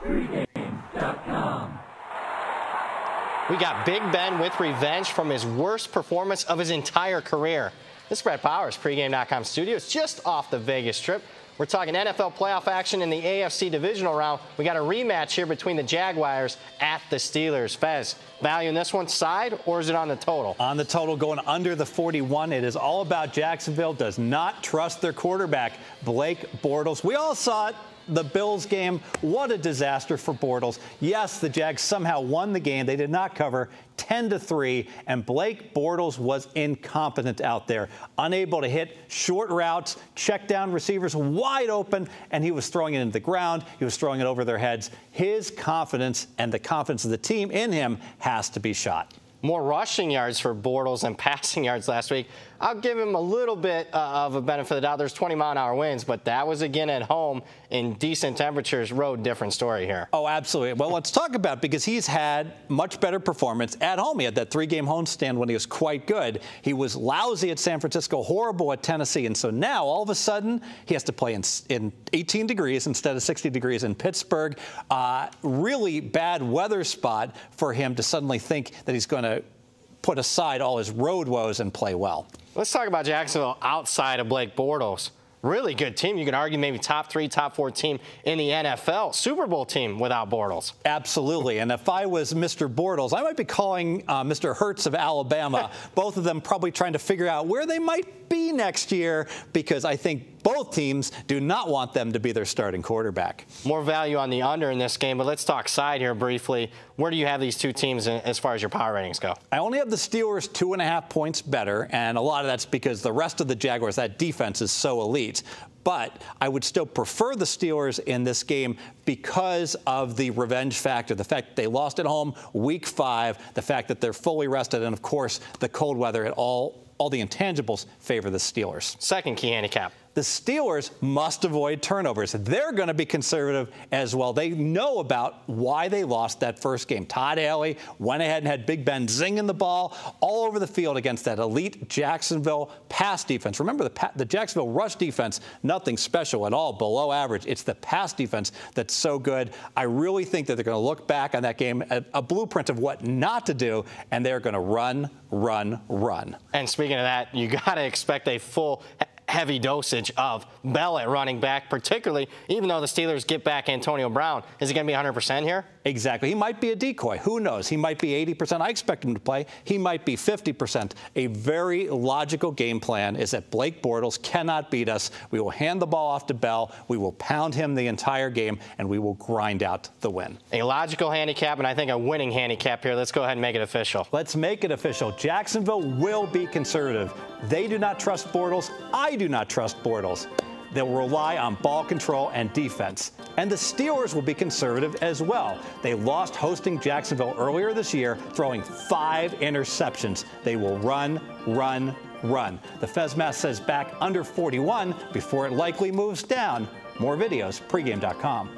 Pregame.com. We got Big Ben with revenge from his worst performance of his entire career. This is Brett Powers, Pregame.com studios, just off the Vegas Strip. We're talking NFL playoff action in the AFC divisional round. We got a rematch here between the Jaguars at the Steelers. Fez, value in this one, side, or is it on the total? On the total, going under the 41. It is all about Jacksonville does not trust their quarterback, Blake Bortles. We all saw it. The Bills game, what a disaster for Bortles. Yes, the Jags somehow won the game. They did not cover 10-3, and Blake Bortles was incompetent out there, unable to hit short routes, check down receivers wide open, and he was throwing it into the ground. He was throwing it over their heads. His confidence and the confidence of the team in him has to be shot. More rushing yards for Bortles than passing yards last week. I'll give him a little bit of a benefit of the doubt. There's 20-mile-an-hour winds, but that was again at home in decent temperatures. Road, different story here. Oh, absolutely. Well, let's talk about it because he's had much better performance at home. He had that 3-game homestand when he was quite good. He was lousy at San Francisco, horrible at Tennessee, and so now all of a sudden he has to play in 18 degrees instead of 60 degrees in Pittsburgh. Really bad weather spot for him to suddenly think that he's going to put aside all his road woes and play well. Let's talk about Jacksonville outside of Blake Bortles. Really good team. You could argue maybe top 3, top 4 team in the NFL. Super Bowl team without Bortles. Absolutely. And if I was Mr. Bortles, I might be calling Mr. Hurts of Alabama, both of them probably trying to figure out where they might be next year, because I think both teams do not want them to be their starting quarterback. More value on the under in this game, but let's talk side here briefly. Where do you have these two teams as far as your power ratings go? I only have the Steelers 2.5 points better, and a lot of that's because the rest of the Jaguars, that defense is so elite. But I would still prefer the Steelers in this game because of the revenge factor, the fact that they lost at home week 5, the fact that they're fully rested, and, of course, the cold weather. All the intangibles favor the Steelers. Second key handicap. The Steelers must avoid turnovers. They're going to be conservative as well. They know about why they lost that first game. Todd Haley went ahead and had Big Ben zinging the ball all over the field against that elite Jacksonville pass defense. Remember, the Jacksonville rush defense, nothing special at all, below average. It's the pass defense that's so good. I really think that they're going to look back on that game, a blueprint of what not to do, and they're going to run, run, run. And speaking of that, you got to expect a full heavy dosage of Bell at running back, particularly even though the Steelers get back Antonio Brown. Is he going to be 100% here? Exactly. He might be a decoy. Who knows? He might be 80%. I expect him to play. He might be 50%. A very logical game plan is that Blake Bortles cannot beat us. We will hand the ball off to Bell. We will pound him the entire game, and we will grind out the win. A logical handicap, and I think a winning handicap here. Let's go ahead and make it official. Let's make it official. Jacksonville will be conservative. They do not trust Bortles. I do not trust Bortles. They'll rely on ball control and defense. And the Steelers will be conservative as well. They lost hosting Jacksonville earlier this year, throwing 5 interceptions. They will run, run, run. The Fezmath says back under 41 before it likely moves down. More videos, pregame.com.